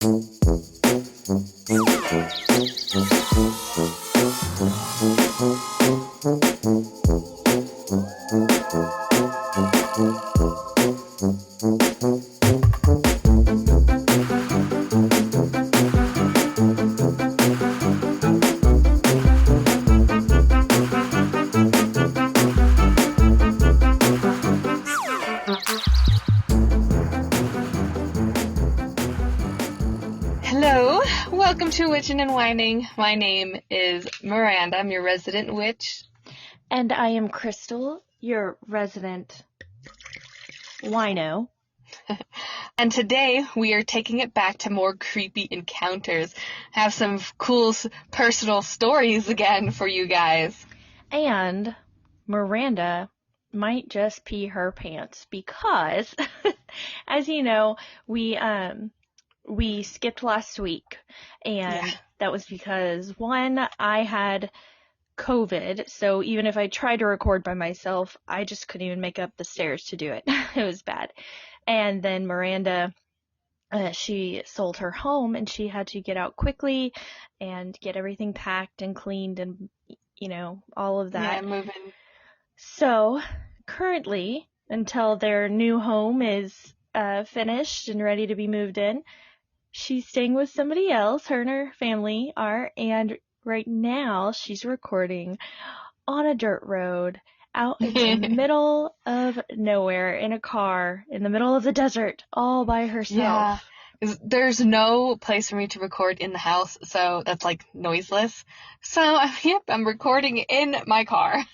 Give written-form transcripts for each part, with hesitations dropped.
Hello, welcome to Witchin' and Whining. My name is Miranda. I'm your resident witch. And I am Christal, your resident wino. And today we are taking it back to more creepy encounters. Have some cool personal stories again for you guys. And Miranda might just pee her pants because, as you know, we skipped last week, and that was because, one, I had COVID, so even if I tried to record by myself, I just couldn't even make up the stairs to do it. It was bad. And then Miranda, she sold her home, and she had to get out quickly and get everything packed and cleaned and, all of that. Yeah, moving. So, currently, until their new home is finished and ready to be moved in, she's staying with somebody else. Her and her family are, and right now she's recording on a dirt road out in the middle of nowhere in a car in the middle of the desert all by herself. Yeah, there's no place for me to record in the house, so that's like noiseless. So, I'm recording in my car.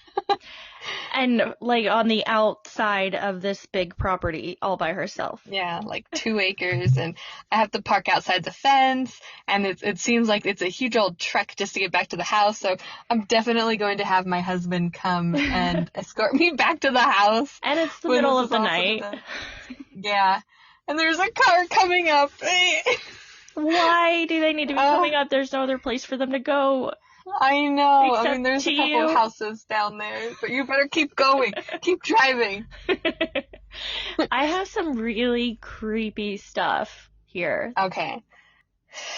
And like on the outside of this big property all by herself. Yeah, like 2 acres, and I have to park outside the fence, and it seems like it's a huge old trek just to get back to the house, so I'm definitely going to have my husband come and escort me back to the house. And it's the middle of the night. Yeah, and there's a car coming up. Why do they need to be coming up? There's no other place for them to go. I know. Except I mean, there's a couple of houses down there, but you better keep going. Keep driving. I have some really creepy stuff here. Okay.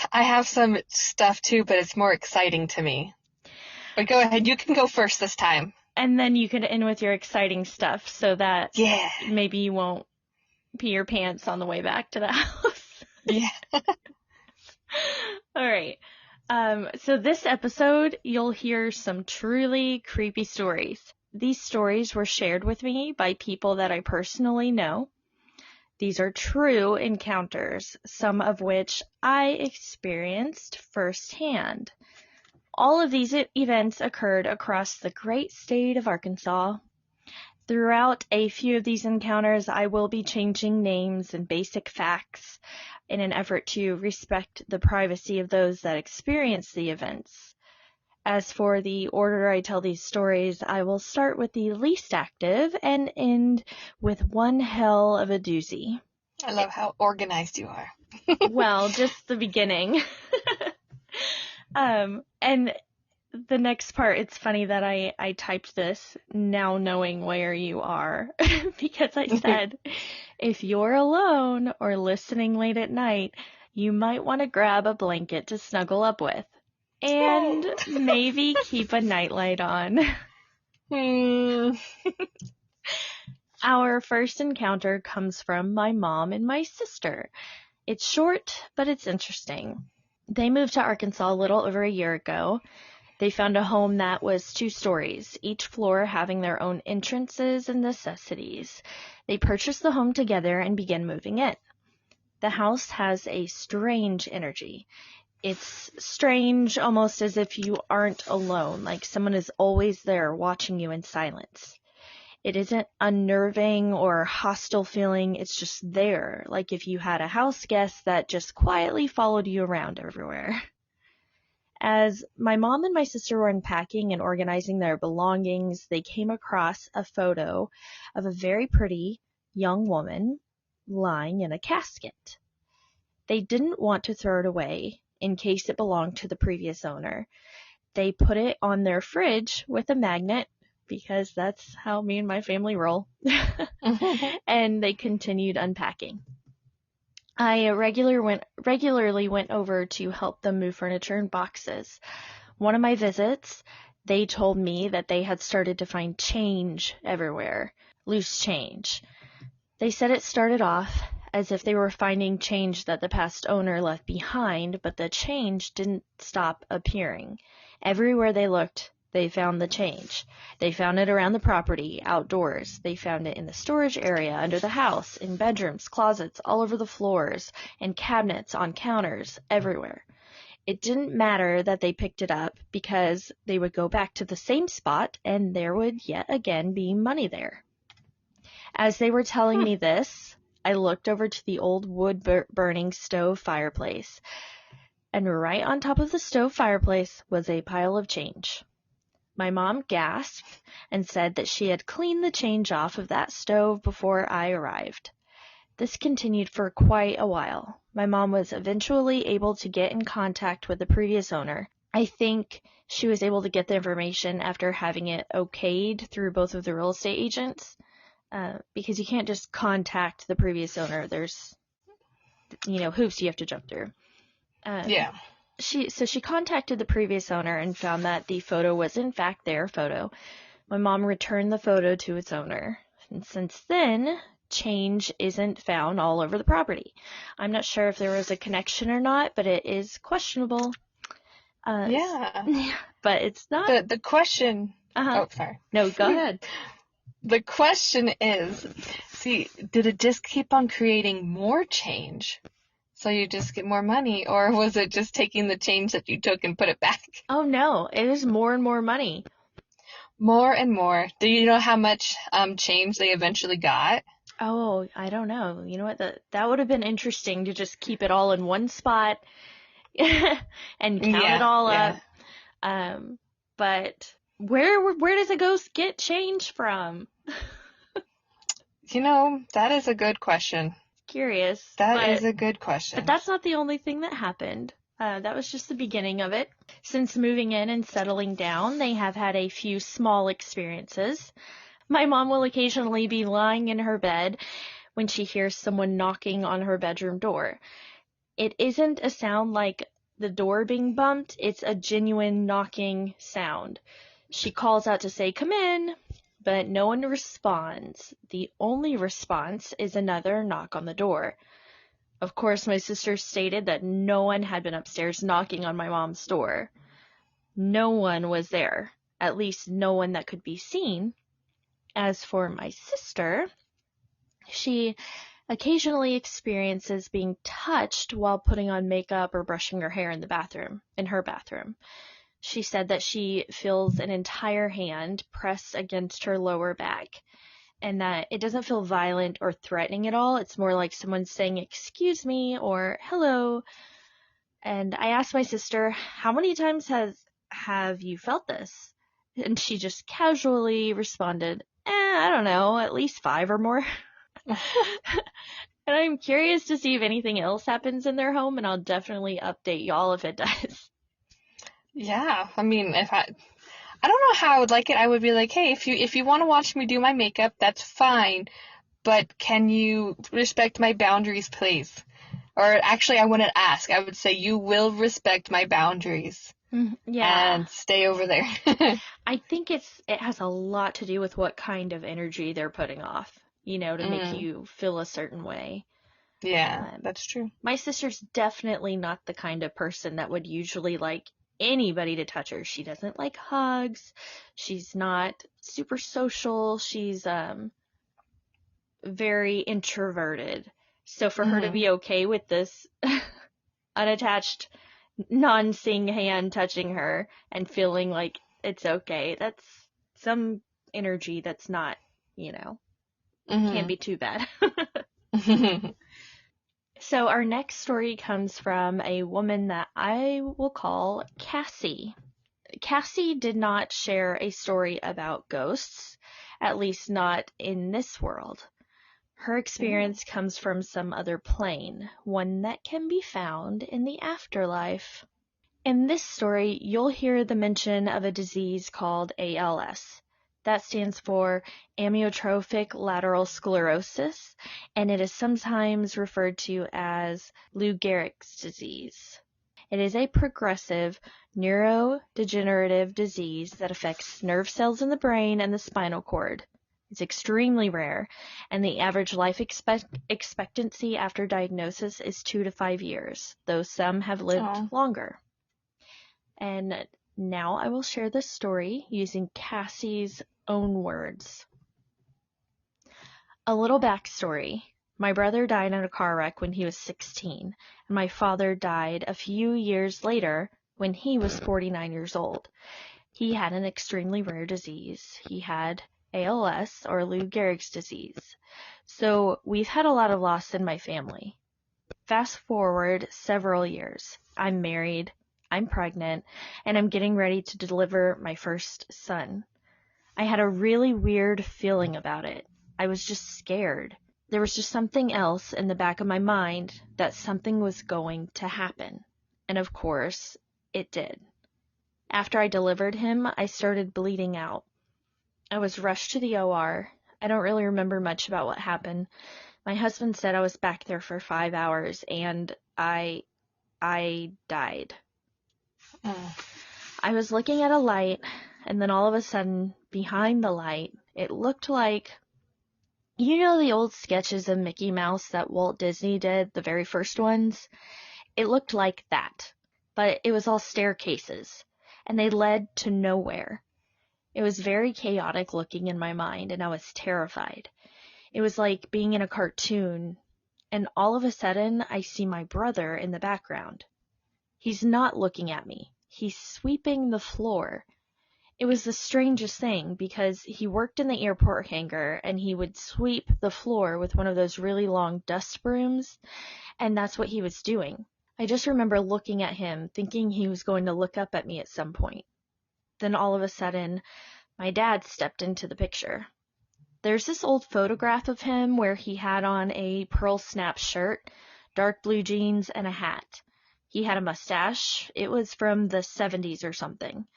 I have some stuff too, but it's more exciting to me. But go ahead. You can go first this time. And then you can end with your exciting stuff so that maybe you won't pee your pants on the way back to the house. Yeah. All right. So this episode, you'll hear some truly creepy stories. These stories were shared with me by people that I personally know. These are true encounters, some of which I experienced firsthand. All of these events occurred across the great state of Arkansas. Throughout a few of these encounters, I will be changing names and basic facts in an effort to respect the privacy of those that experience the events. As for the order I tell these stories, I will start with the least active and end with one hell of a doozy. I love how organized you are. Well, just the beginning. And the next part, it's funny that I typed this now knowing where you are because I said, if you're alone or listening late at night, you might want to grab a blanket to snuggle up with and maybe keep a nightlight on. Our first encounter comes from my mom and my sister. It's short, but it's interesting. They moved to Arkansas a little over a year ago. They found a home that was 2 stories, each floor having their own entrances and necessities. They purchased the home together and began moving in. The house has a strange energy. It's strange almost as if you aren't alone, like someone is always there watching you in silence. It isn't unnerving or hostile feeling, it's just there, like if you had a house guest that just quietly followed you around everywhere. As my mom and my sister were unpacking and organizing their belongings, they came across a photo of a very pretty young woman lying in a casket. They didn't want to throw it away in case it belonged to the previous owner. They put it on their fridge with a magnet because that's how me and my family roll. And they continued unpacking. I regularly went over to help them move furniture in boxes. One of my visits, they told me that they had started to find change everywhere, loose change. They said it started off as if they were finding change that the past owner left behind, but the change didn't stop appearing. Everywhere they looked, they found the change. They found it around the property, outdoors. They found it in the storage area, under the house, in bedrooms, closets, all over the floors, and cabinets, on counters, everywhere. It didn't matter that they picked it up because they would go back to the same spot and there would yet again be money there. As they were telling me this, I looked over to the old wood-burning stove fireplace, and right on top of the stove fireplace was a pile of change. My mom gasped and said that she had cleaned the change off of that stove before I arrived. This continued for quite a while. My mom was eventually able to get in contact with the previous owner. I think she was able to get the information after having it okayed through both of the real estate agents, because you can't just contact the previous owner. There's, hoops you have to jump through. Yeah. She contacted the previous owner and found that the photo was in fact their photo. My mom returned the photo to its owner. And since then, change isn't found all over the property. I'm not sure if there was a connection or not, but it is questionable. Yeah. But it's not. The question. Uh-huh. Oh, sorry. No, go ahead. The question is, did it just keep on creating more change? So you just get more money, or was it just taking the change that you took and put it back? Oh, no. It is more and more money. More and more. Do you know how much change they eventually got? Oh, I don't know. You know what? That would have been interesting to just keep it all in one spot and count it all up. But where does a ghost get change from? That is a good question. Curious. That is a good question. But that's not the only thing that happened. That was just the beginning of it. Since moving in and settling down, they have had a few small experiences. My mom will occasionally be lying in her bed when she hears someone knocking on her bedroom door. It isn't a sound like the door being bumped. It's a genuine knocking sound. She calls out to say, "Come in," but no one responds. The only response is another knock on the door. Of course, my sister stated that no one had been upstairs knocking on my mom's door. No one was there, at least no one that could be seen. As for my sister, she occasionally experiences being touched while putting on makeup or brushing her hair in her bathroom. She said that she feels an entire hand pressed against her lower back, and that it doesn't feel violent or threatening at all. It's more like someone saying, "Excuse me," or "Hello." And I asked my sister, "How many times have you felt this?" And she just casually responded, "I don't know, at least 5 or more." And I'm curious to see if anything else happens in their home, and I'll definitely update y'all if it does. Yeah, I mean, I don't know how I would like it. I would be like, "Hey, if you want to watch me do my makeup, that's fine, but can you respect my boundaries, please?" Or actually, I wouldn't ask. I would say, "You will respect my boundaries." Yeah. And stay over there. I think it has a lot to do with what kind of energy they're putting off, to make you feel a certain way. Yeah, that's true. My sister's definitely not the kind of person that would usually like anybody to touch her. She doesn't like hugs. She's not super social. She's very introverted. So for her to be okay with this unattached, non-seeing hand touching her and feeling like it's okay, that's some energy that's not, can't be too bad. So our next story comes from a woman that I will call Cassie. Cassie did not share a story about ghosts, at least not in this world. Her experience comes from some other plane, one that can be found in the afterlife. In this story, you'll hear the mention of a disease called ALS. That stands for amyotrophic lateral sclerosis, and it is sometimes referred to as Lou Gehrig's disease. It is a progressive neurodegenerative disease that affects nerve cells in the brain and the spinal cord. It's extremely rare, and the average life expectancy after diagnosis is 2 to 5 years, though some have lived longer. And now I will share this story using Cassie's own words. A little backstory. My brother died in a car wreck when he was 16, and my father died a few years later when he was 49 years old. He had an extremely rare disease. He had ALS, or Lou Gehrig's disease. So we've had a lot of loss in my family. Fast forward several years. I'm married, I'm pregnant, and I'm getting ready to deliver my first son. I had a really weird feeling about it. I was just scared. There was just something else in the back of my mind that something was going to happen. And of course, it did. After I delivered him, I started bleeding out. I was rushed to the OR. I don't really remember much about what happened. My husband said I was back there for 5 hours, and I died. I was looking at a light, and then all of a sudden, behind the light, it looked like, you know the old sketches of Mickey Mouse that Walt Disney did, the very first ones? It looked like that, but it was all staircases, and they led to nowhere. It was very chaotic looking in my mind, and I was terrified. It was like being in a cartoon, and all of a sudden, I see my brother in the background. He's not looking at me. He's sweeping the floor. It was the strangest thing because he worked in the airport hangar and he would sweep the floor with one of those really long dust brooms, and that's what he was doing. I just remember looking at him, thinking he was going to look up at me at some point. Then all of a sudden, my dad stepped into the picture. There's this old photograph of him where he had on a pearl snap shirt, dark blue jeans, and a hat. He had a mustache. It was from the 70s or something.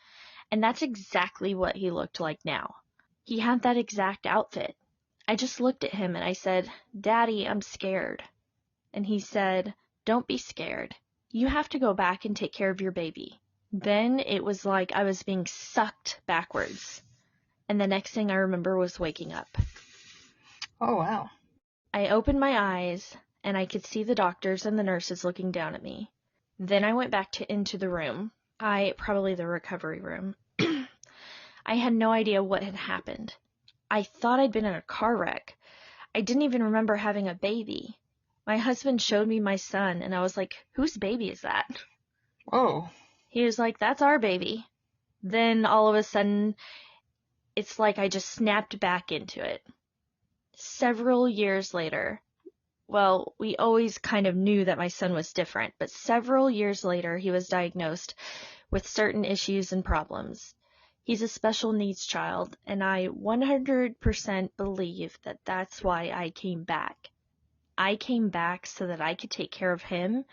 And that's exactly what he looked like now. He had that exact outfit. I just looked at him and I said, "Daddy, I'm scared." And he said, "Don't be scared. You have to go back and take care of your baby." Then it was like I was being sucked backwards. And the next thing I remember was waking up. Oh, wow. I opened my eyes and I could see the doctors and the nurses looking down at me. Then I went back into the room. Probably the recovery room. I had no idea what had happened. I thought I'd been in a car wreck. I didn't even remember having a baby. My husband showed me my son, and I was like, "Whose baby is that?" Whoa. He was like, "That's our baby." Then all of a sudden, it's like I just snapped back into it. Several years later, well, we always kind of knew that my son was different, but several years later, he was diagnosed with certain issues and problems. He's a special needs child, and I 100% believe that that's why I came back. I came back so that I could take care of him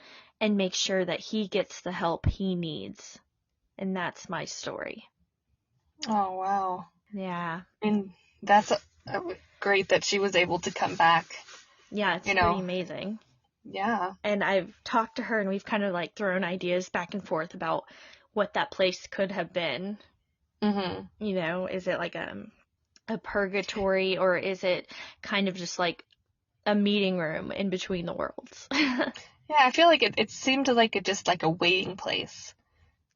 and make sure that he gets the help he needs. And that's my story. Oh, wow. Yeah. I mean, that's great that she was able to come back. Yeah, it's pretty amazing. Yeah. And I've talked to her and we've kind of like thrown ideas back and forth about what that place could have been. Mm-hmm. You know, is it like a purgatory, or is it kind of just like a meeting room in between the worlds? Yeah, I feel like it seemed like just like a waiting place.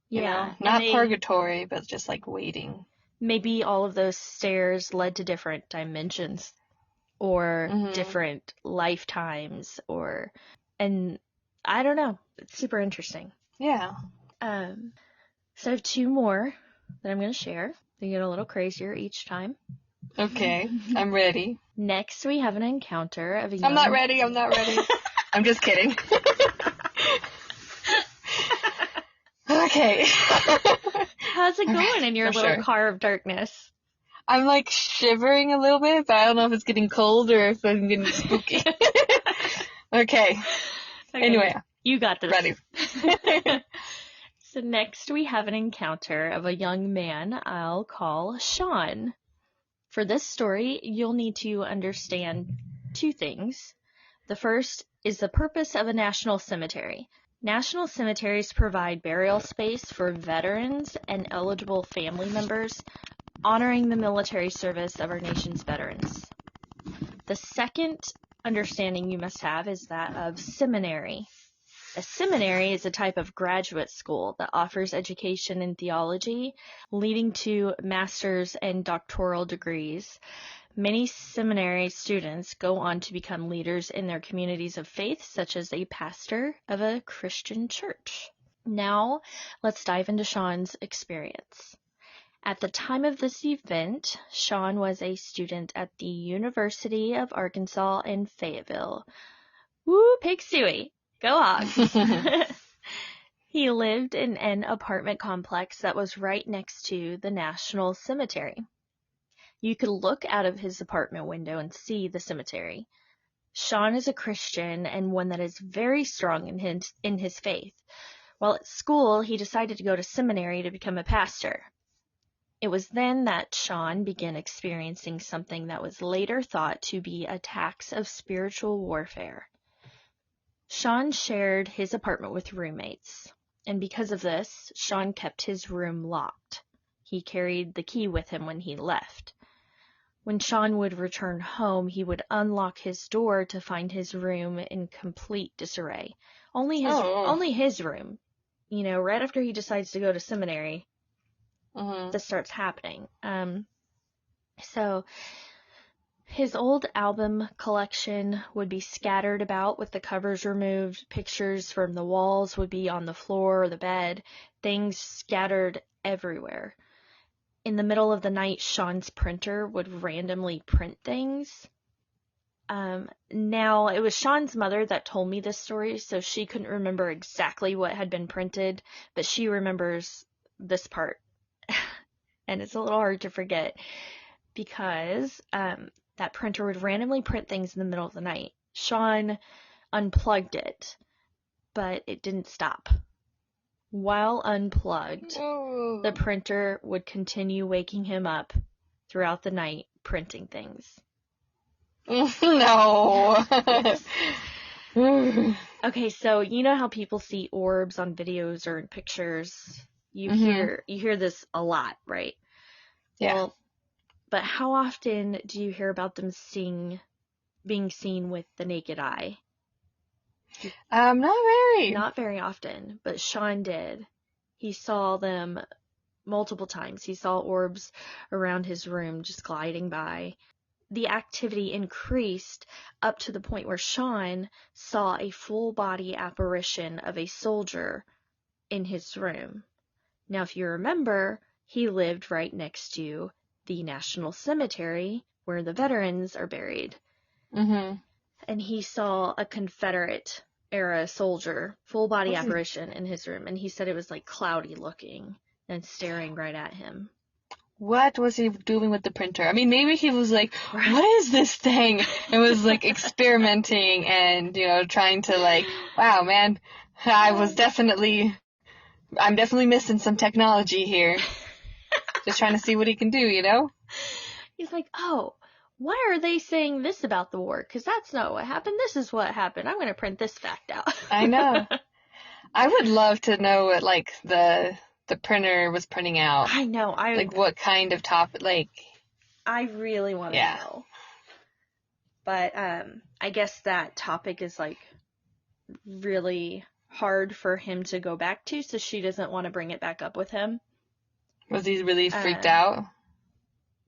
You know? Not purgatory, but just like waiting. Maybe all of those stairs led to different dimensions or different lifetimes, and I don't know. It's super interesting. Yeah. So I have 2 more that I'm going to share. They get a little crazier each time. Okay, I'm ready. Next, we have an encounter of a young... I'm not ready. I'm just kidding. Okay. How's it going in your little car of darkness? I'm like shivering a little bit, but I don't know if it's getting cold or if I'm getting spooky. Okay. Anyway. You got this. Ready. So next we have an encounter of a young man I'll call Sean. For this story, you'll need to understand two things. The first is the purpose of a national cemetery. National cemeteries provide burial space for veterans and eligible family members, honoring the military service of our nation's veterans. The second understanding you must have is that of seminary. A seminary is a type of graduate school that offers education in theology, leading to master's and doctoral degrees. Many seminary students go on to become leaders in their communities of faith, such as a pastor of a Christian church. Now, let's dive into Sean's experience. At the time of this event, Sean was a student at the University of Arkansas in Fayetteville. Woo, Pig Suey! Go Hogs! He lived in an apartment complex that was right next to the National Cemetery. You could look out of his apartment window and see the cemetery. Sean is a Christian and one that is very strong in his faith. While at school, he decided to go to seminary to become a pastor. It was then that Sean began experiencing something that was later thought to be attacks of spiritual warfare. Sean shared his apartment with roommates, and because of this, Sean kept his room locked. He carried the key with him when he left. When Sean would return home, he would unlock his door to find his room in complete disarray. Only his room. You know, right after he decides to go to seminary, this starts happening. So his old album collection would be scattered about with the covers removed. Pictures from the walls would be on the floor or the bed. Things scattered everywhere. In the middle of the night, Sean's printer would randomly print things. Now, it was Sean's mother that told me this story, so she couldn't remember exactly what had been printed, but she remembers this part. And it's a little hard to forget because that printer would randomly print things in the middle of the night. Sean unplugged it, but it didn't stop. While unplugged, the printer would continue waking him up throughout the night, printing things. No. Yes. Okay, so you know how people see orbs on videos or in pictures? You hear this a lot, right? Yeah. Well, but how often do you hear about them being seen with the naked eye? Not very. Not very often, but Sean did. He saw them multiple times. He saw orbs around his room just gliding by. The activity increased up to the point where Sean saw a full body apparition of a soldier in his room. Now, if you remember, he lived right next to the National Cemetery where the veterans are buried. And he saw a Confederate era soldier, full body apparition in his room, and he said it was like cloudy looking and staring right at him. What was he doing with the printer? I mean, maybe he was like, what is this thing? And was like experimenting and, you know, trying to like, wow, man, I'm definitely missing some technology here. Just trying to see what he can do, you know? He's like, oh, why are they saying this about the war? Because that's not what happened. This is what happened. I'm going to print this fact out. I know. I would love to know what, like, the printer was printing out. I know. Like, what kind of topic, like... I really want to know. But, I guess that topic is, like, really hard for him to go back to, so she doesn't want to bring it back up with him. Was he really freaked out?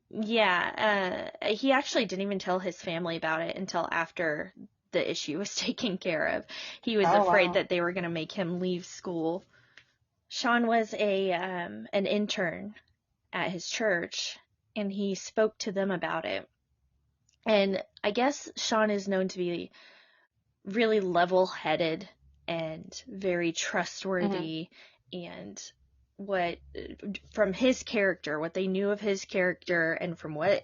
Yeah, he actually didn't even tell his family about it until after the issue was taken care of. He was afraid that they were going to make him leave school. Sean was an intern at his church, and he spoke to them about it. And I guess Sean is known to be really level-headed and very trustworthy, and from his character, what they knew of his character, and from what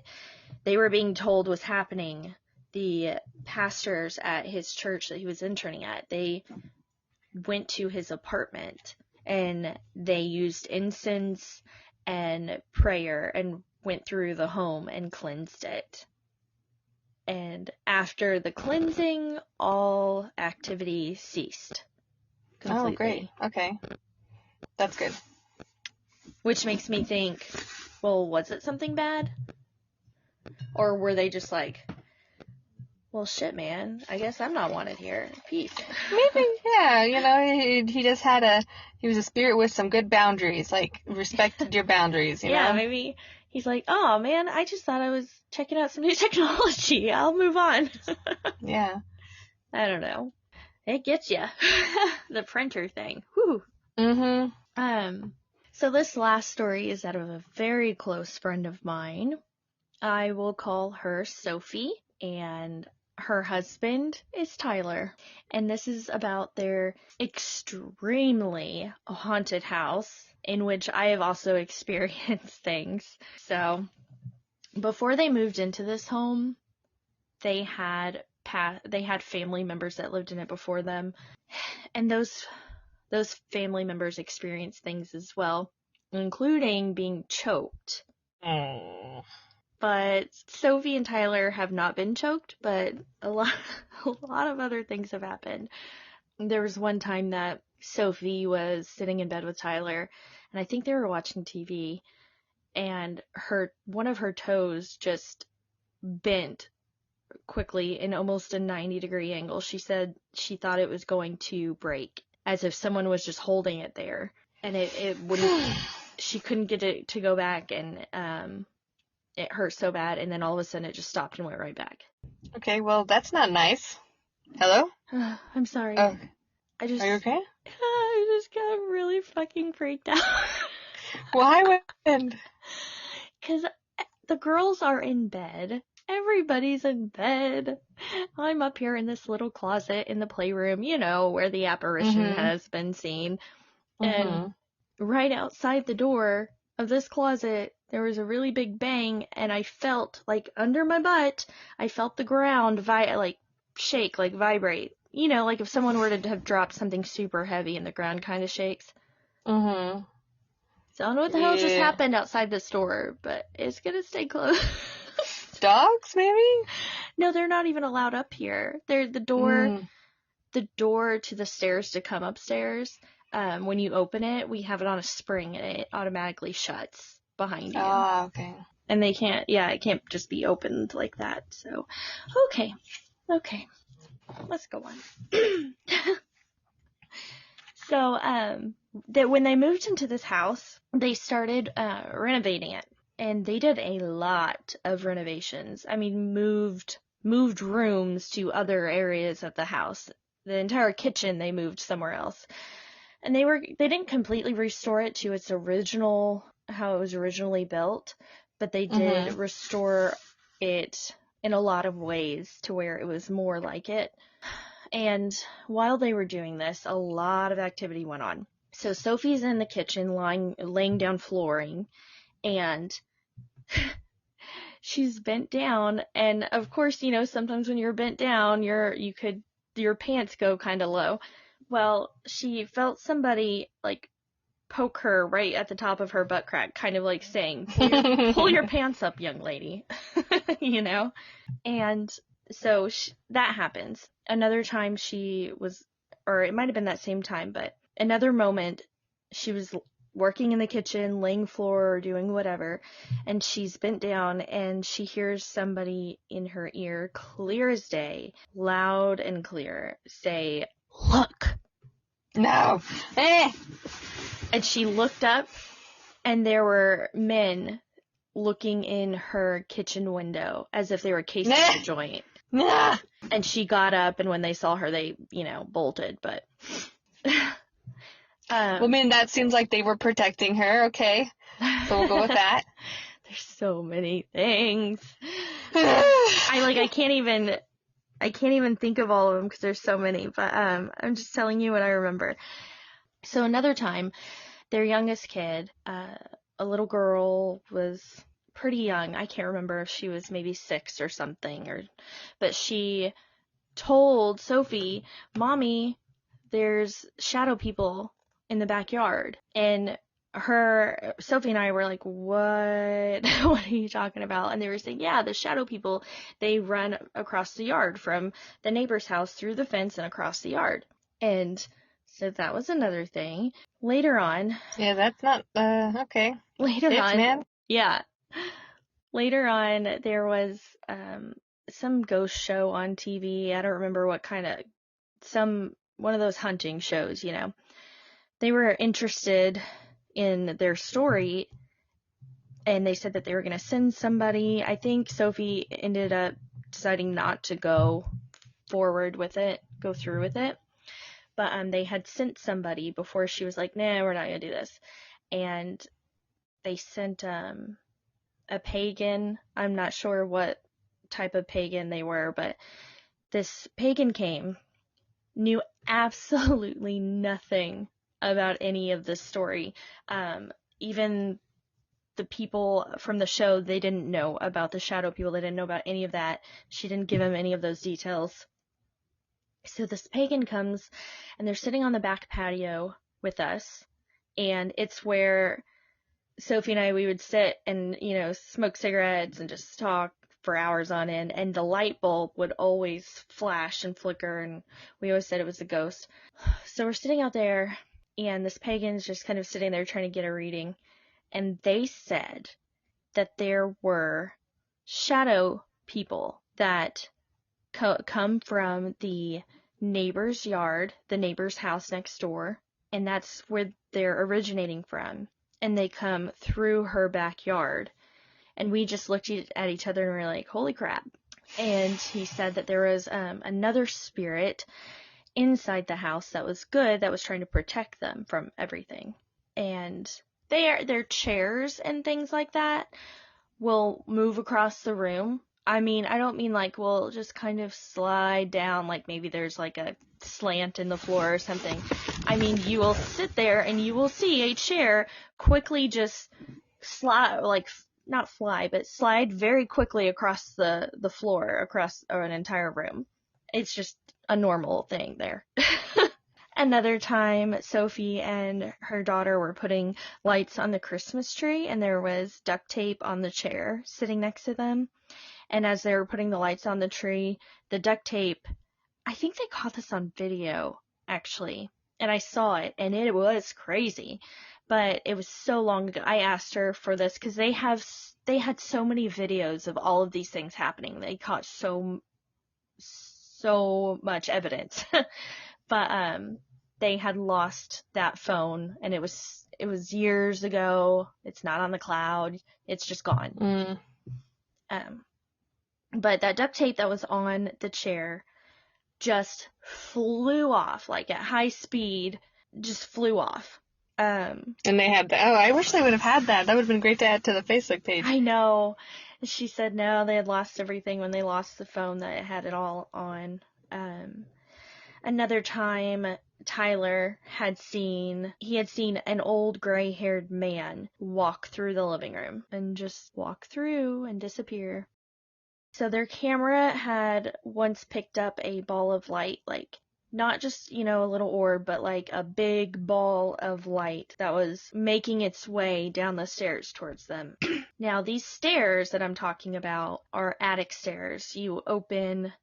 they were being told was happening, the pastors at his church that he was interning at, they went to his apartment and they used incense and prayer, and went through the home and cleansed it. And after the cleansing, all activity ceased completely. Oh, great. Okay. That's good. Which makes me think, well, was it something bad? Or were they just like, well, shit, man, I guess I'm not wanted here. Peace. Maybe, yeah, he just he was a spirit with some good boundaries, like, respected your boundaries, you know? Yeah, maybe he's like, oh, man, I just thought I was checking out some new technology. I'll move on. Yeah. I don't know. It gets you. The printer thing. Whew. Mm-hmm. So this last story is out of a very close friend of mine. I will call her Sophie, and her husband is Tyler. And this is about their extremely haunted house, in which I have also experienced things. So, before they moved into this home, they had family members that lived in it before them, and those family members experienced things as well, including being choked. Oh. But Sophie and Tyler have not been choked, but a lot of other things have happened. There was one time that Sophie was sitting in bed with Tyler, and I think they were watching TV, and one of her toes just bent quickly in almost a 90-degree angle. She said she thought it was going to break, as if someone was just holding it there, and it wouldn't. She couldn't get it to go back, and it hurt so bad, and then all of a sudden it just stopped and went right back. Okay, well, that's not nice. Hello? I'm sorry. Oh. Are you okay? I just got really fucking freaked out. Why? What happened? Because the girls are in bed. Everybody's in bed. I'm up here in this little closet in the playroom, where the apparition has been seen. And right outside the door of this closet, there was a really big bang, and I felt, like, under my butt, I felt the ground shake, like, vibrate. Like if someone were to have dropped something super heavy and the ground kind of shakes. So I don't know what the hell just happened outside this door, but it's gonna stay closed. Dogs, maybe? No, they're not even allowed up here. They're the door to the stairs to come upstairs. When you open it, we have it on a spring, and it automatically shuts behind you. Ah, okay. And it can't just be opened like that. So, okay, let's go on. So, when they moved into this house, they started renovating it, and they did a lot of renovations. I mean, moved rooms to other areas of the house. The entire kitchen they moved somewhere else. And they didn't completely restore it to its original, how it was originally built, but they did restore it in a lot of ways to where it was more like it. And while they were doing this, a lot of activity went on. So Sophie's in the kitchen laying down flooring, and she's bent down, and of course, sometimes when you're bent down, your pants go kind of low. Well, she felt somebody, like, poke her right at the top of her butt crack, kind of like saying, pull your pants up, young lady, And so that happens. Another time or it might have been that same time, but another moment, she was working in the kitchen, laying floor, or doing whatever, and she's bent down, and she hears somebody in her ear, clear as day, loud and clear, say, "Look." No. And she looked up, and there were men looking in her kitchen window as if they were casing the joint. And she got up, and when they saw her, they, bolted, but... well, I mean, that seems like they were protecting her, okay? So we'll go with that. There's so many things. I can't even think of all of them because there's so many, but I'm just telling you what I remember. So another time, their youngest kid, a little girl, was pretty young. I can't remember if she was maybe 6 or something, but she told Sophie, "Mommy, there's shadow people in the backyard." And Sophie and I were like, what? What are you talking about? And they were saying, yeah, the shadow people, they run across the yard from the neighbor's house through the fence and across the yard. And so that was another thing. Later on, Yeah, that's not, okay. later Tits, on, man. yeah, later on, there was some ghost show on TV. I don't remember what kind of, one of those hunting shows, you know. They were interested in their story, and they said that they were going to send somebody. I think Sophie ended up deciding not to go through with it. But they had sent somebody before she was like, nah, we're not going to do this. And they sent a pagan. I'm not sure what type of pagan they were, but this pagan came, knew absolutely nothing about any of this story. Even the people from the show, they didn't know about the shadow people. They didn't know about any of that. She didn't give him any of those details. So this pagan comes, and they're sitting on the back patio with us, and it's where Sophie and I, we would sit and, you know, smoke cigarettes and just talk for hours on end, and the light bulb would always flash and flicker, and we always said it was a ghost. So we're sitting out there, and this pagan's just kind of sitting there trying to get a reading, and they said that there were shadow people that come from the neighbor's yard, the neighbor's house next door, and that's where they're originating from, and they come through her backyard. And we just looked at each other and we were like, holy crap. And he said that there was another spirit inside the house that was good, that was trying to protect them from everything. And their chairs and things like that will move across the room. I mean, I don't mean like we'll just kind of slide down, like maybe there's like a slant in the floor or something. I mean, you will sit there and you will see a chair quickly just slide, like not fly, but slide very quickly across the floor, across an entire room. It's just a normal thing there. Another time, Sophie and her daughter were putting lights on the Christmas tree, and there was duct tape on the chair sitting next to them. And as they were putting the lights on the tree, the duct tape, I think they caught this on video, actually. And I saw it, and it was crazy. But it was so long ago. I asked her for this because they had so many videos of all of these things happening. They caught so much evidence. But they had lost that phone, and it was years ago. It's not on the cloud. It's just gone. But that duct tape that was on the chair just flew off, like at high speed, just flew off. And they had I wish they would have had that. That would have been great to add to the Facebook page. I know. She said no, they had lost everything when they lost the phone that had it all on. Another time, Tyler had seen an old gray-haired man walk through the living room and just walk through and disappear. So their camera had once picked up a ball of light, like not just, you know, a little orb, but like a big ball of light that was making its way down the stairs towards them. Now, these stairs that I'm talking about are attic stairs. You open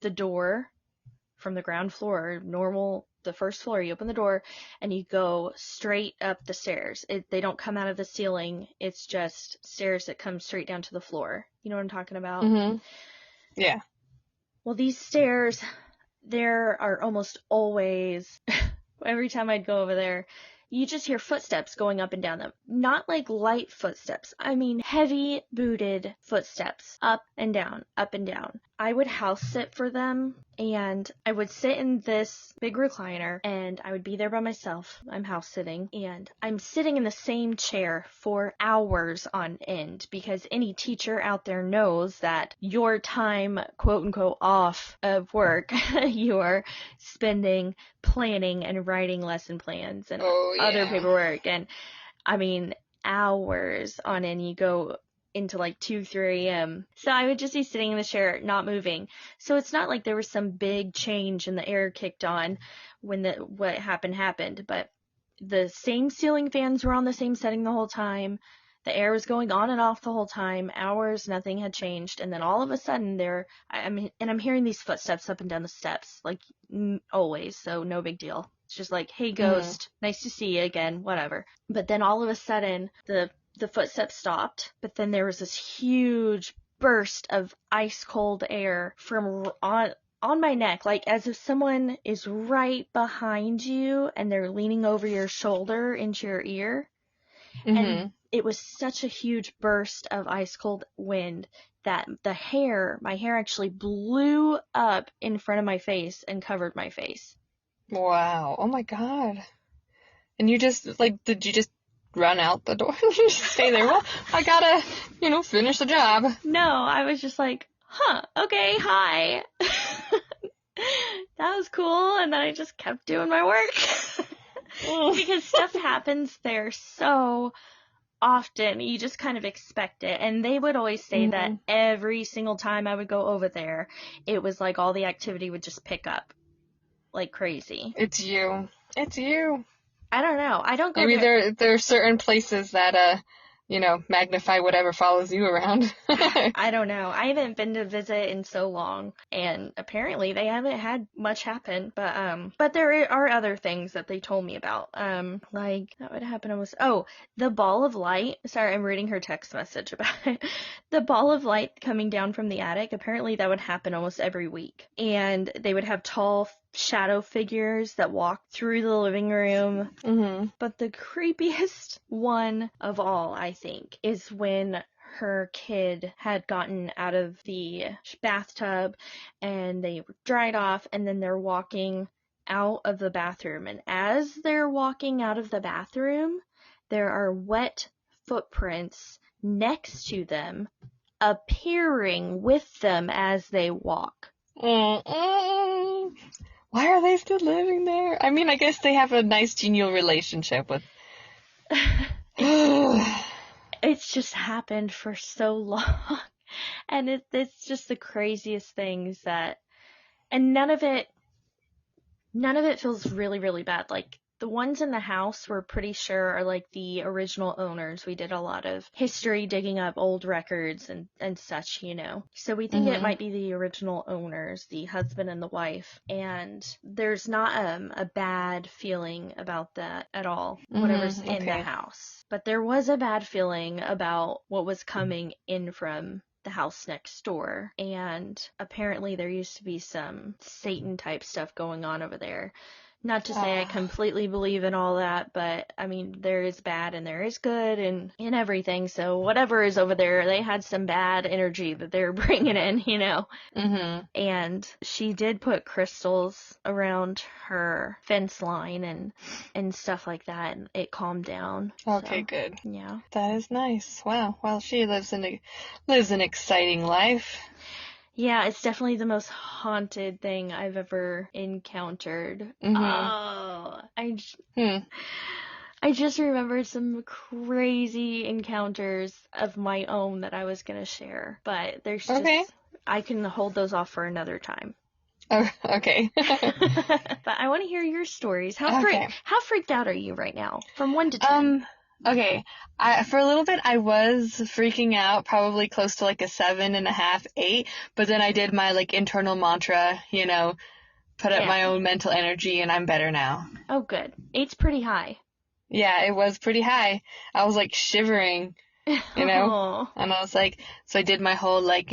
the door from the ground floor, the first floor, you open the door and you go straight up the stairs. They don't come out of the ceiling. It's just stairs that come straight down to the floor. You know what I'm talking about? Mm-hmm. Yeah. Well, these stairs, there are almost always, every time I'd go over there, you just hear footsteps going up and down them. Not like light footsteps. I mean heavy booted footsteps. Up and down, up and down. I would house sit for them, and I would sit in this big recliner, and I would be there by myself. I'm house sitting, and I'm sitting in the same chair for hours on end, because any teacher out there knows that your time, quote unquote, off of work, you are spending planning and writing lesson plans and other paperwork, and I mean hours on end. You go into like 2, 3 a.m. So I would just be sitting in the chair, not moving. So it's not like there was some big change and the air kicked on when what happened, but the same ceiling fans were on the same setting the whole time. The air was going on and off the whole time. Hours, nothing had changed. And then all of a sudden I'm hearing these footsteps up and down the steps, like always. So no big deal. It's just like, hey, ghost, nice to see you again, whatever. But then all of a sudden the footsteps stopped. But then there was this huge burst of ice cold air from on my neck, like as if someone is right behind you and they're leaning over your shoulder into your ear. And it was such a huge burst of ice cold wind that my hair actually blew up in front of my face and covered my face. Wow. Oh my God. And you just, like, did you just run out the door and just stay there? Well, I gotta, finish the job. No, I was just like, okay, hi. That was cool. And then I just kept doing my work. Because stuff happens there so often, you just kind of expect it. And they would always say that every single time I would go over there, it was like all the activity would just pick up like crazy. It's you. I don't know. I don't go Maybe there. there are certain places that magnify whatever follows you around. I don't know. I haven't been to visit in so long, and apparently they haven't had much happen. But there are other things that they told me about. Like that would happen almost. Oh, the ball of light. Sorry, I'm reading her text message about it. The ball of light coming down from the attic. Apparently that would happen almost every week, and they would have tall shadow figures that walked through the living room. But the creepiest one of all, I think, is when her kid had gotten out of the bathtub and they were dried off, and then they're walking out of the bathroom. And as they're walking out of the bathroom, there are wet footprints next to them, appearing with them as they walk. Why are they still living there? I mean, I guess they have a nice genial relationship with... It's just happened for so long. And it's just the craziest things that... And none of it feels really, really bad. Like, the ones in the house we're pretty sure are like the original owners. We did a lot of history digging up old records and such, So we think it might be the original owners, the husband and the wife. And there's not a bad feeling about that at all, whatever's in the house. But there was a bad feeling about what was coming in from the house next door. And apparently there used to be some Satan type stuff going on over there. Not to say I completely believe in all that, but I mean, there is bad and there is good and in everything. So whatever is over there, they had some bad energy that they're bringing in, And she did put crystals around her fence line and stuff like that, and it calmed down. Okay, so, good. Yeah. That is nice. Wow. Well, she lives an exciting life. Yeah, it's definitely the most haunted thing I've ever encountered. Oh, I just remembered some crazy encounters of my own that I was going to share, but there's just, I can hold those off for another time. Oh, okay. But I want to hear your stories. How freaked out are you right now? From 1 to 10. Okay, for a little bit I was freaking out, probably close to like a 7.5, 8, but then I did my like internal mantra, put up my own mental energy, and I'm better now. Oh, good. 8's pretty high. Yeah, it was pretty high. I was like shivering, and I was like, so I did my whole like,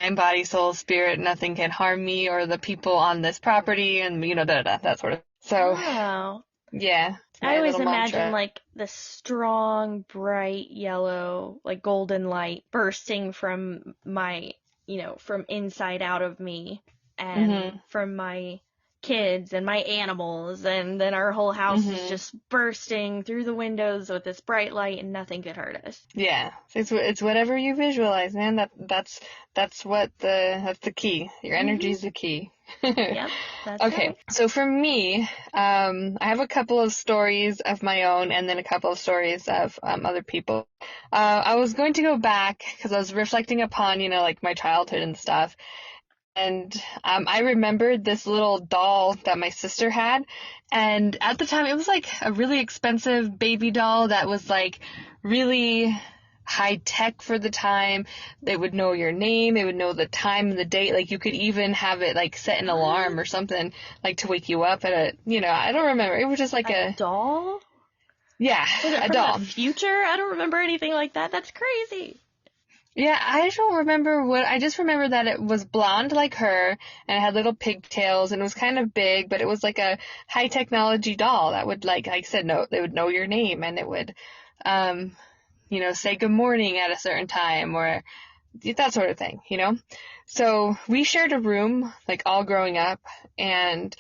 mind, body, soul, spirit, nothing can harm me or the people on this property, and that sort of. So, yeah. I always imagine like the strong, bright yellow, like golden light bursting from my, from inside out of me and from my kids and my animals, and then our whole house is just bursting through the windows with this bright light, and nothing could hurt us. Yeah, it's whatever you visualize, man. That's the key. Your energy's the key. Yep, that's okay. right. So for me, I have a couple of stories of my own, and then a couple of stories of other people. I was going to go back because I was reflecting upon, like my childhood and stuff. And I remembered this little doll that my sister had. And at the time, it was like a really expensive baby doll that was like really high tech for the time. They would know your name. It would know the time and the date. Like you could even have it like set an alarm or something like to wake you up at I don't remember. It was just like A doll? Yeah, Was it a from doll. the future? I don't remember anything like that. That's crazy. Yeah, I don't remember I just remember that it was blonde like her, and it had little pigtails, and it was kind of big, but it was like a high technology doll that would like I said, they would know your name, and it would, say good morning at a certain time, or that sort of thing. So we shared a room, like all growing up, and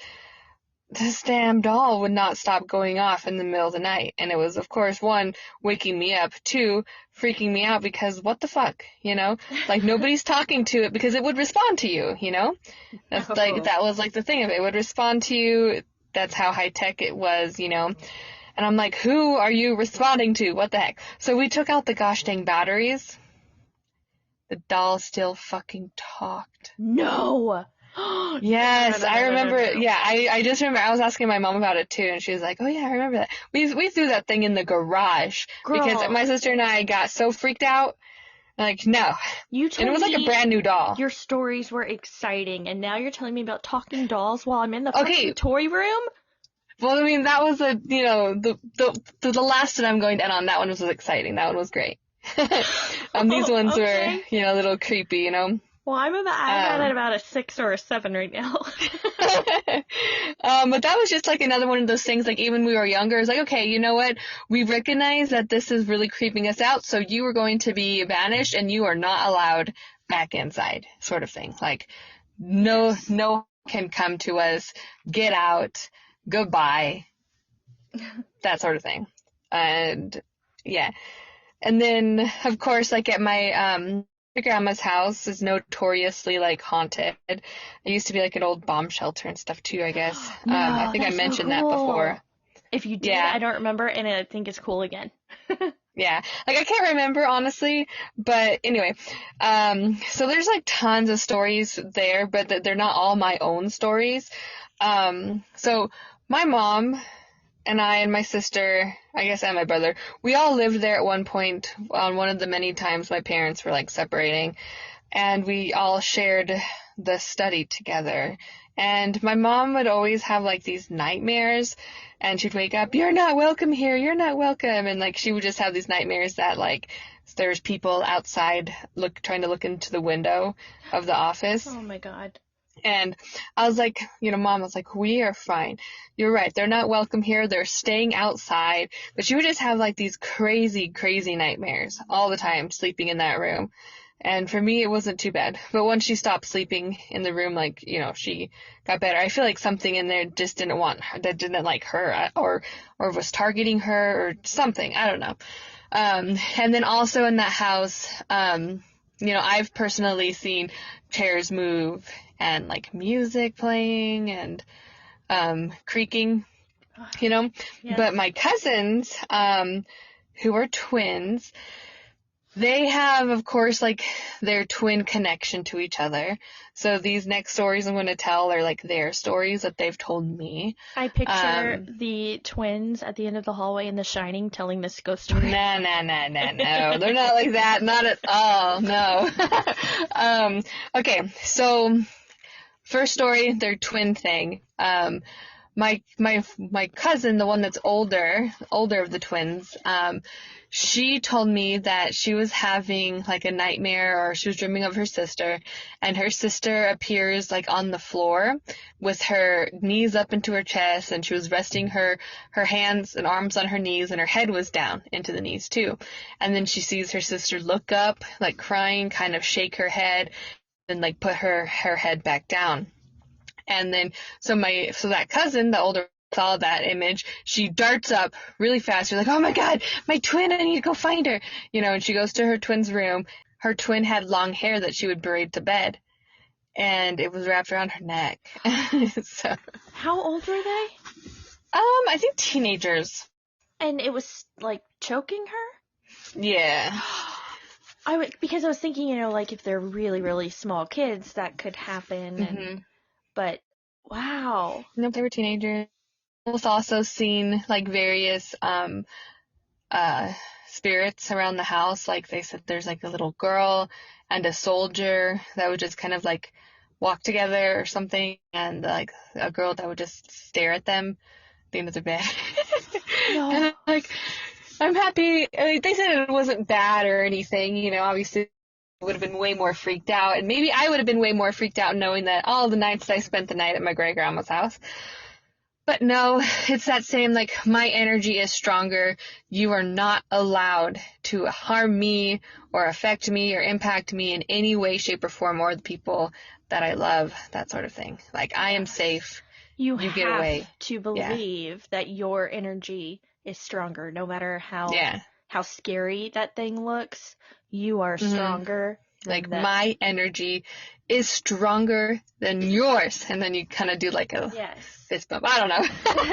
this damn doll would not stop going off in the middle of the night. And it was, of course, one, waking me up, two, freaking me out because what the fuck, Like nobody's talking to it because it would respond to you, That's like, that was like the thing of it. It would respond to you. That's how high tech it was, And I'm like, who are you responding to? What the heck? So we took out the gosh dang batteries. The doll still fucking talked. No. Yes, No. I remember. Yeah, I just remember. I was asking my mom about it too, and she was like, "Oh yeah, I remember that. We threw that thing in the garage because my sister and I got so freaked out. Like, no, You told and it was like a brand new doll. Your stories were exciting, and now you're telling me about talking dolls while I'm in the fucking toy room. Well, I mean, that was the last that I'm going to end on. That one was exciting. That one was great. These ones were a little creepy, Well, I'm at about a 6 or a 7 right now. But that was just like another one of those things, like even when we were younger, it's like, okay, you know what? We recognize that this is really creeping us out, so you are going to be banished and you are not allowed back inside, sort of thing. Like, no can come to us, get out, goodbye, that sort of thing. And yeah. And then, of course, like at my grandma's house is notoriously like haunted. It used to be like an old bomb shelter and stuff too, I guess. No, I think I mentioned that before. If you did, I don't remember, and I think it's cool again. Yeah, like I can't remember honestly, but anyway, so there's like tons of stories there, but they're not all my own stories. So my mom and I and my sister, I guess, and my brother, we all lived there at one point on one of the many times my parents were like separating, and we all shared the study together. And my mom would always have like these nightmares, and she'd wake up, "You're not welcome here, you're not welcome," and like she would just have these nightmares that like there's people outside trying to look into the window of the office. Oh my God. And I was like, Mom, I was like, we are fine. You're right. They're not welcome here. They're staying outside. But she would just have like these crazy, crazy nightmares all the time sleeping in that room. And for me, it wasn't too bad. But once she stopped sleeping in the room, like, she got better. I feel like something in there just didn't like her or was targeting her or something. I don't know. And then also in that house, I've personally seen chairs move and like music playing and creaking, Yes. But my cousins, who are twins, they have, of course, like their twin connection to each other. So these next stories I'm going to tell are like their stories that they've told me. I picture the twins at the end of the hallway in The Shining telling this ghost story. No. They're not like that. Not at all. No. Okay. So first story, their twin thing. My cousin, the one that's older of the twins, she told me that she was having like a nightmare, or she was dreaming of her sister, and her sister appears like on the floor with her knees up into her chest, and she was resting her hands and arms on her knees, and her head was down into the knees too. And then she sees her sister look up, like crying, kind of shake her head, and like put her head back down. And then, so that cousin, the older, saw that image. She darts up really fast. She's like, "Oh my God, my twin, I need to go find her." And she goes to her twin's room. Her twin had long hair that she would braid to bed, and it was wrapped around her neck. So, how old were they? I think teenagers. And it was like choking her? Yeah. Because I was thinking, like if they're really, really small kids, that could happen. But wow. Nope, they were teenagers. I've also seen like various spirits around the house. Like they said there's like a little girl and a soldier that would just kind of like walk together or something, and like a girl that would just stare at them at the end of the bed. No. And I'm happy. I mean, they said it wasn't bad or anything, obviously I would have been way more freaked out, and maybe I would have been way more freaked out knowing that all the nights I spent the night at my great grandma's house. But no, it's that same, like, my energy is stronger. You are not allowed to harm me or affect me or impact me in any way, shape, or form, or the people that I love, that sort of thing. Like, I am safe. You get away. have to believe that your energy is stronger, no matter how scary that thing looks. You are stronger. Like, my energy is stronger than yours. And then you kind of do like a fist bump. I don't know.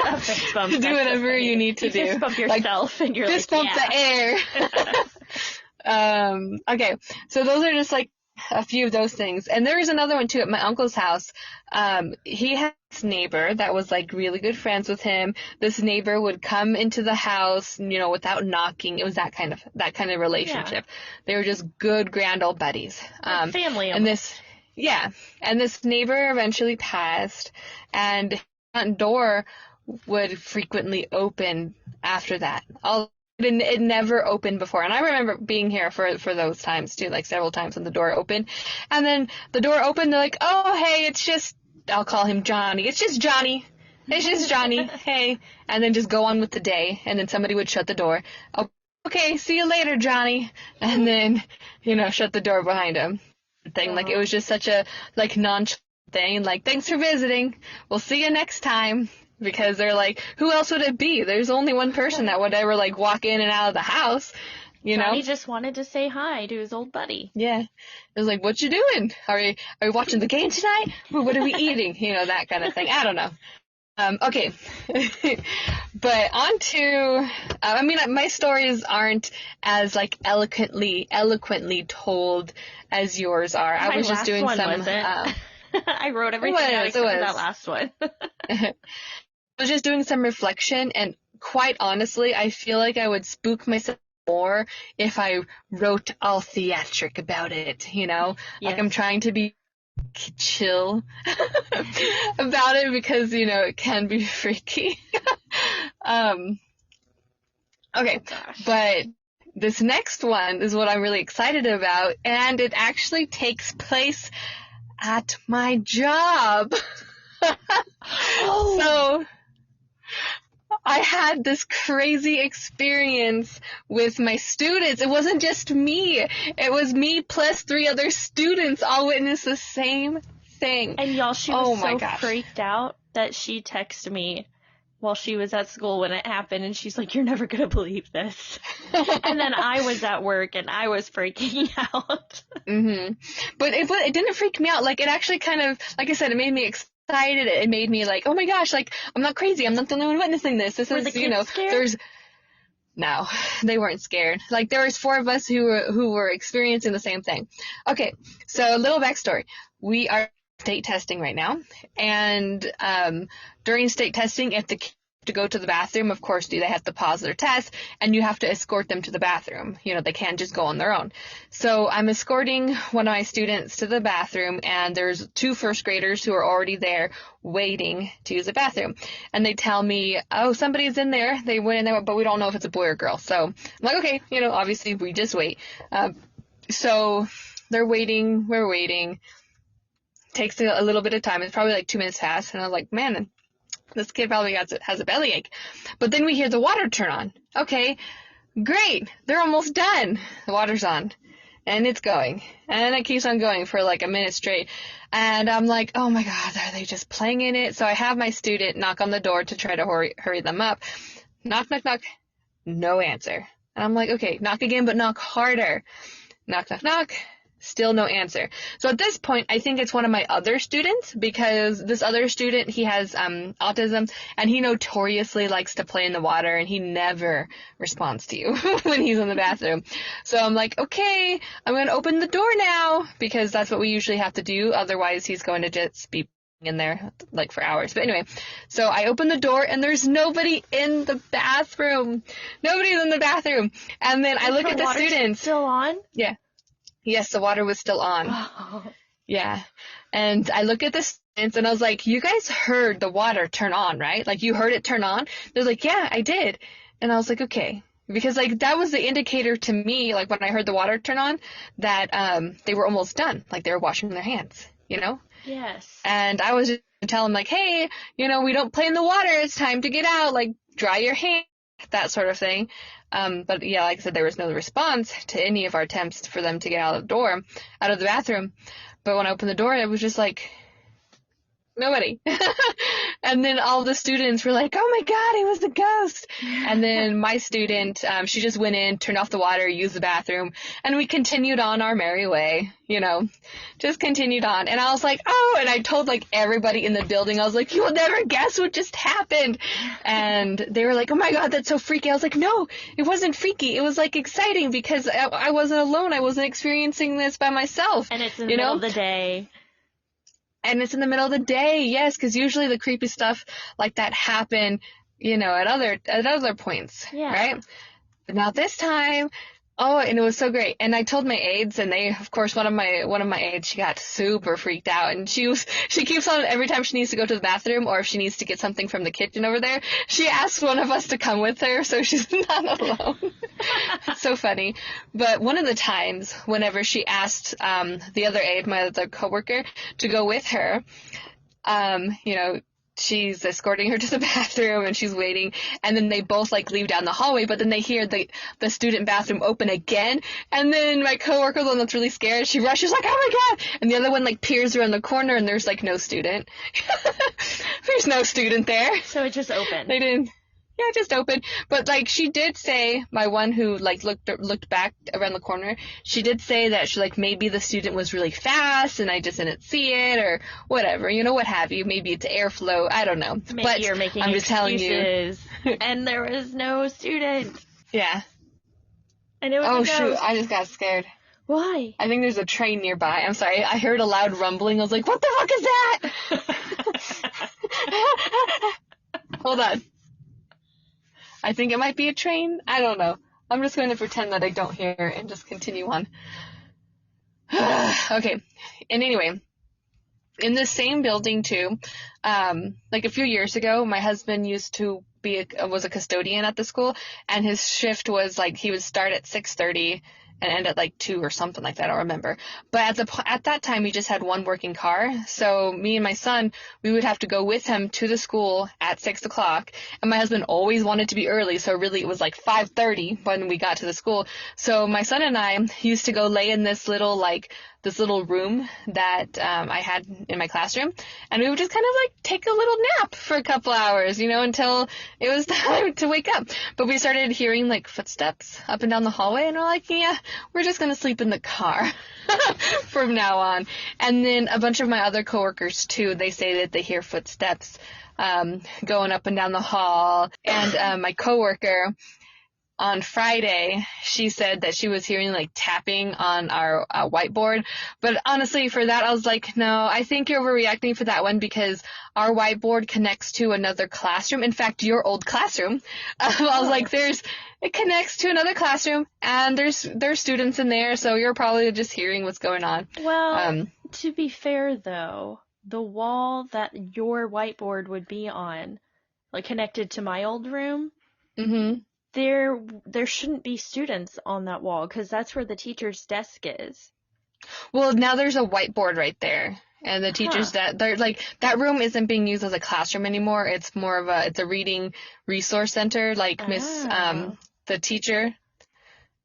A fist bump. Do whatever you need to do. Fist bump yourself, like, and you're fist bump the air. Okay, so those are just like a few of those things. And there is another one too at my uncle's house. He had this neighbor that was like really good friends with him. This neighbor would come into the house, without knocking. It was that kind of relationship. Yeah. They were just good, grand old buddies. Like family. And this neighbor eventually passed, and his front door would frequently open after that. It never opened before. And I remember being here for those times too, like several times when the door opened. And then the door opened, they're like, oh, hey, it's just, I'll call him Johnny. It's just Johnny. It's just Johnny. Hey. And then just go on with the day. And then somebody would shut the door. Oh, okay, see you later, Johnny. And then, shut the door behind him. Like, it was just such a, like, nonchalant thing. Like, thanks for visiting. We'll see you next time. Because they're like, who else would it be? There's only one person that would ever, like, walk in and out of the house, Johnny just wanted to say hi to his old buddy. Yeah. It was like, what you doing? Are we watching the game tonight? Or what are we eating? That kind of thing. I don't know. Okay. But on to, my stories aren't as, like, eloquently told as yours are. I was just doing some... I wrote everything out except for that last one. I was just doing some reflection, and quite honestly, I feel like I would spook myself more if I wrote all theatric about it, Yes. Like, I'm trying to be chill about it because, it can be freaky. Okay, but this next one is what I'm really excited about, and it actually takes place at my job. So I had this crazy experience with my students. It wasn't just me. It was me plus 3 other students all witnessed the same thing. And y'all, she was freaked out that she texted me while she was at school when it happened, and she's like, you're never going to believe this. And then I was at work, and I was freaking out. But it didn't freak me out. Like, it actually kind of, like I said, it made me excited. It made me like, oh my gosh, like, I'm not crazy. I'm not the only one witnessing this. This is, scared? No, they weren't scared. Like, there was 4 of us who were experiencing the same thing. Okay, so a little backstory. We are state testing right now, and during state testing, if the kids have to go to the bathroom, of course, they have to pause their test, and you have to escort them to the bathroom. They can't just go on their own. So I'm escorting one of my students to the bathroom, and there's 2 first graders who are already there waiting to use the bathroom. And they tell me, oh, somebody's in there. They went in there, but we don't know if it's a boy or girl. So I'm like, okay, obviously we just wait. So they're waiting. We're waiting. Takes a little bit of time. It's probably like 2 minutes past. And I was like, man, this kid probably has a bellyache. But then we hear the water turn on. Okay, great. They're almost done. The water's on. And it's going. And it keeps on going for like a minute straight. And I'm like, oh my God, are they just playing in it? So I have my student knock on the door to try to hurry them up. Knock, knock, knock. No answer. And I'm like, okay, knock again, but knock harder. Knock, knock, knock. Still no answer. So at this point, I think it's one of my other students, because this other student, he has autism, and he notoriously likes to play in the water, and he never responds to you when he's in the bathroom. So I'm like, okay, I'm going to open the door now, because that's what we usually have to do. Otherwise, he's going to just be in there like for hours. But anyway, so I open the door, and there's nobody in the bathroom. Nobody's in the bathroom. And then I look at the students. Still on? Yeah. Yes, the water was still on. Oh. Yeah. And I look at the students, and I was like, you guys heard the water turn on, right? Like, you heard it turn on? They're like, yeah, I did. And I was like, okay. Because, like, that was the indicator to me, like, when I heard the water turn on, that they were almost done. Like, they were washing their hands, you know? Yes. And I was just telling them, like, hey, you know, we don't play in the water. It's time to get out. Like, dry your hands, that sort of thing. But yeah, like I said, there was no response to any of our attempts for them to get out of the bathroom. But when I opened the door, it was just like, nobody. And then all the students were like, oh my God, it was a ghost. And then my student, she just went in, turned off the water, used the bathroom, and we continued on our merry way, you know, just continued on. And I was like, oh, and I told like everybody in the building, I was like, you will never guess what just happened. And they were like, oh my God, that's so freaky. I was like, no, it wasn't freaky. It was like exciting, because I wasn't alone. I wasn't experiencing this by myself. And it's in the middle of the day. And it's in the middle of the day, yes, because usually the creepy stuff like that happen, you know, at other points, yeah. Right? But not this time. Oh, and it was so great. And I told my aides, and they, of course, one of my aides, she got super freaked out, and she keeps on, every time she needs to go to the bathroom, or if she needs to get something from the kitchen over there, she asks one of us to come with her, so she's not alone. It's so funny. But one of the times, whenever she asked the other aide, my other coworker, to go with her, you know, she's escorting her to the bathroom, and she's waiting, and then they both like leave down the hallway, but then they hear the student bathroom open again, and then my coworker, the one that's really scared, she rushes like, oh my God, and the other one like peers around the corner, and there's like no student. There's no student there. So it just opened. They didn't. Yeah, it just opened. But like she did say, my one who like looked back around the corner, she did say that she like maybe the student was really fast and I just didn't see it, or whatever, you know, what have you. Maybe it's airflow. I don't know. Maybe but you're making I'm just telling you. And there was no student. Yeah. And it was a ghost. Shoot, I just got scared. Why? I think there's a train nearby. I'm sorry. I heard a loud rumbling. I was like, what the fuck is that? Hold on. I think it might be a train. I don't know. I'm just going to pretend that I don't hear it and just continue on. Okay. And anyway, in the same building too, like a few years ago, my husband used to was a custodian at the school, and his shift was like, he would start at 6:30 and end at like 2 or something like that. I don't remember. But at that time, we just had one working car. So me and my son, we would have to go with him to the school at 6 o'clock. And my husband always wanted to be early. So really it was like 5:30 when we got to the school. So my son and I used to go lay in this little room that I had in my classroom, and we would just kind of like take a little nap for a couple hours, you know, until it was time to wake up. But we started hearing like footsteps up and down the hallway, and we're like, yeah, we're just going to sleep in the car from now on. And then a bunch of my other coworkers too, they say that they hear footsteps going up and down the hall. And my coworker, on Friday, she said that she was hearing like tapping on our whiteboard. But honestly, for that, I was like, no, I think you're overreacting for that one, because our whiteboard connects to another classroom. In fact, your old classroom. I was like, it connects to another classroom, and there's students in there, so you're probably just hearing what's going on. Well, to be fair though, the wall that your whiteboard would be on, like connected to my old room, mm-hmm. There shouldn't be students on that wall, because that's where the teacher's desk is. Well, now there's a whiteboard right there, and the teacher's they're like, that room isn't being used as a classroom anymore. It's more of it's a reading resource center. Like the teacher,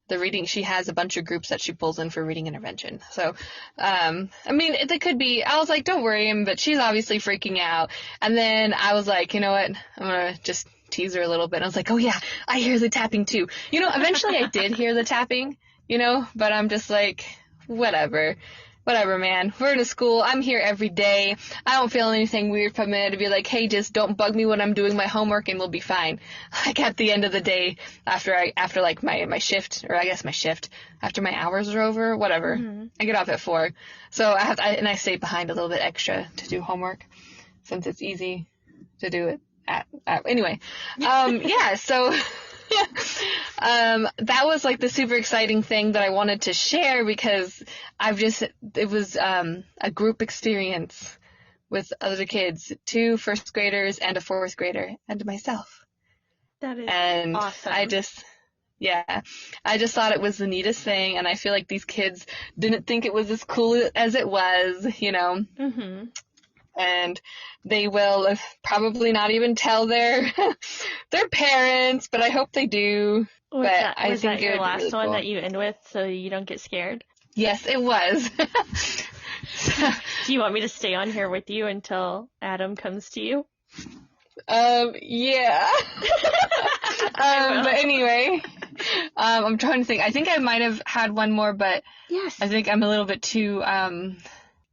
the reading, she has a bunch of groups that she pulls in for reading intervention. So, I mean, it could be. I was like, don't worry him, but she's obviously freaking out. And then I was like, you know what? I'm gonna just tease her a little bit. I was like, oh yeah, I hear the tapping too. You know, eventually I did hear the tapping, you know, but I'm just like, whatever. Whatever, man. We're in a school. I'm here every day. I don't feel anything weird from it to be like, hey, just don't bug me when I'm doing my homework and we'll be fine. Like at the end of the day, after like my shift, or I guess my shift, after my hours are over, whatever. Mm-hmm. I get off at 4. So I stay behind a little bit extra to do homework since it's easy to do it anyway. Yeah, so that was like the super exciting thing that I wanted to share because it was a group experience with other kids, 2 first graders and a 4th grader and myself. That is and awesome. I just thought it was the neatest thing, and I feel like these kids didn't think it was as cool as it was, you know. Mm-hmm. And they will probably not even tell their parents, but I hope they do. Was that your last really one cool. that you end with so you don't get scared? Yes, it was. Do you want me to stay on here with you until Adam comes to you? Yeah. But anyway, I'm trying to think. I think I might have had one more, but yes. I think I'm a little bit too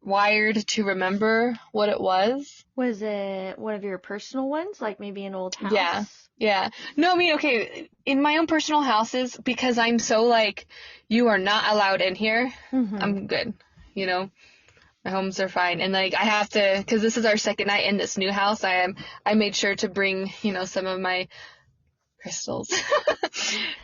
wired to remember what it was. Was it one of your personal ones, like maybe an old house? Yeah. No, I mean, okay, in my own personal houses, because I'm so like, you are not allowed in here, Mm-hmm. I'm good, you know? My homes are fine. And like, I have to, because this is our second night in this new house, I made sure to bring, you know, some of my crystals.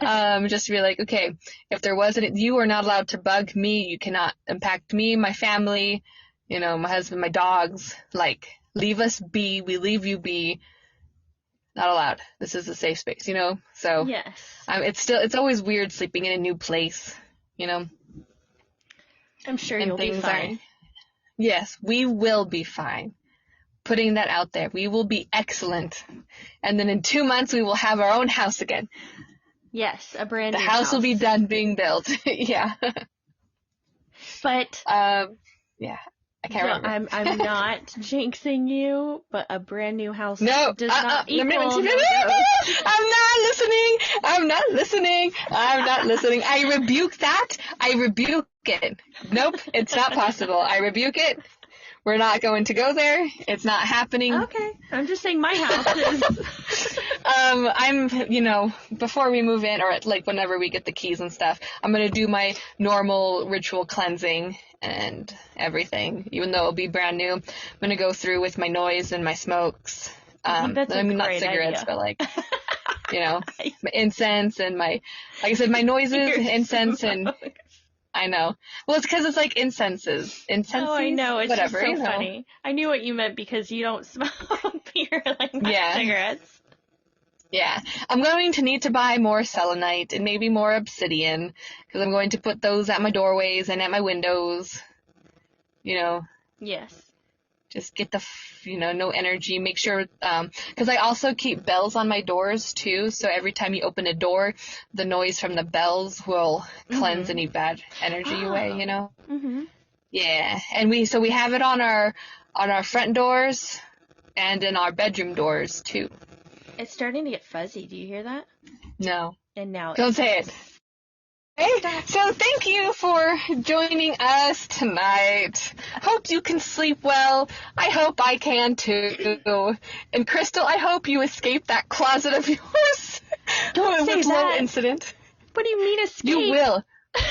Just to be like, okay, if there wasn't, you are not allowed to bug me, you cannot impact me, my family, you know, my husband, my dogs, like, leave us be, we leave you be, not allowed. This is a safe space, you know? So, yes. It's always weird sleeping in a new place, you know? I'm sure you'll be fine. Yes, we will be fine. Putting that out there. We will be excellent. And then in 2 months, we will have our own house again. Yes, a brand new house. The house will be done being built. Yeah. But yeah, I can't remember. I'm not jinxing you, but a brand new house does not equal. I'm not listening. I rebuke that. I rebuke it. Nope, it's not possible. I rebuke it. We're not going to go there. It's not happening. Okay. I'm just saying my house is. I'm, you know, before we move in, or like whenever we get the keys and stuff, I'm going to do my normal ritual cleansing and everything, even though it'll be brand new. I'm going to go through with my noise and my smokes. That's a not great cigarettes, idea. but like, you know, my incense and my, like I said, my noises, incense, and I know. Well, it's because it's like incenses. Oh, I know. It's whatever, just so funny. I knew what you meant because you don't smoke beer like cigarettes. Yeah. I'm going to need to buy more selenite and maybe more obsidian because I'm going to put those at my doorways and at my windows. You know. Yes. Just get the, no energy. Make sure, because I also keep bells on my doors too. So every time you open a door, the noise from the bells will cleanse any bad energy away, you know? Mm-hmm. Yeah. And we have it on our front doors and in our bedroom doors too. It's starting to get fuzzy. Do you hear that? No. And now don't say it. Hey, so thank you for joining us tonight. Hope you can sleep well. I hope I can too. And Christal, I hope you escape that closet of yours. Don't say with that. little incident. What do you mean escape? You will.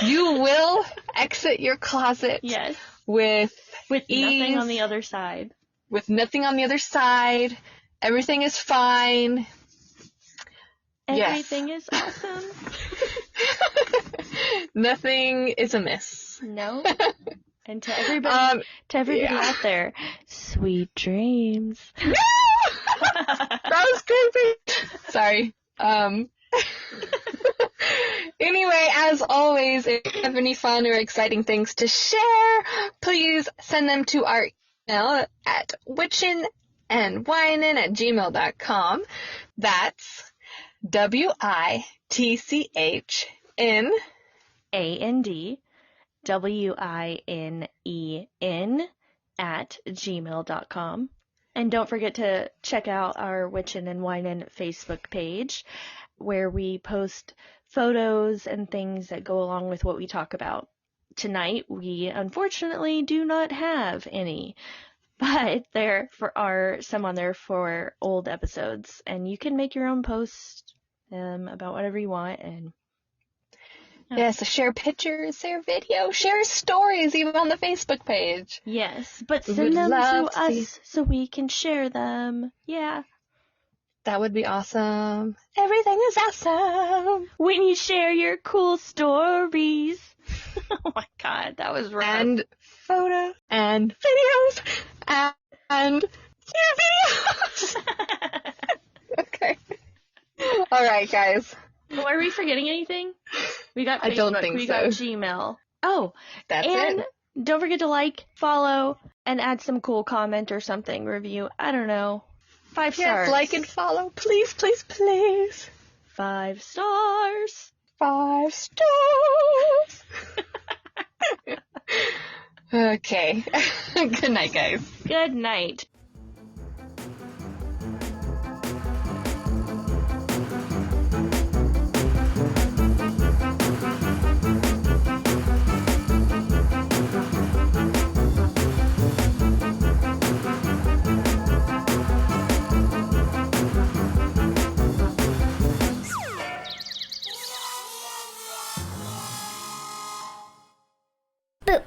You will exit your closet. Yes. With ease, nothing on the other side. With nothing on the other side. Everything is fine. Everything is awesome. Nothing is amiss. No. And to everybody out there, sweet dreams. No! That was creepy. Sorry. Anyway, as always, if you have any fun or exciting things to share, please send them to our email at witchinandwinin@gmail.com. That's WITCHANDWINEN@gmail.com. And don't forget to check out our Witchin' and Winin' Facebook page, where we post photos and things that go along with what we talk about. tonight we unfortunately do not have any. But there are some on there for old episodes, and you can make your own post about whatever you want. And yeah, so share pictures, share videos, share stories, even on the Facebook page. Yes, but send them to us so we can share them. Yeah. That would be awesome. Everything is awesome when you share your cool stories. Oh my God, that was rough. And photos and videos and videos. Okay. All right, guys. Well, are we forgetting anything? We got Facebook. I don't think we so. got Gmail. Oh, that's and it. Don't forget to like, follow, and add some cool comment or something. Review. I don't know. 5 stars. Yes, like and follow. Please, please, please. 5 stars. 5 stars. Okay. Good night, guys. Good night.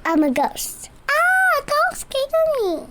I'm a ghost. Ah, a ghost getting me.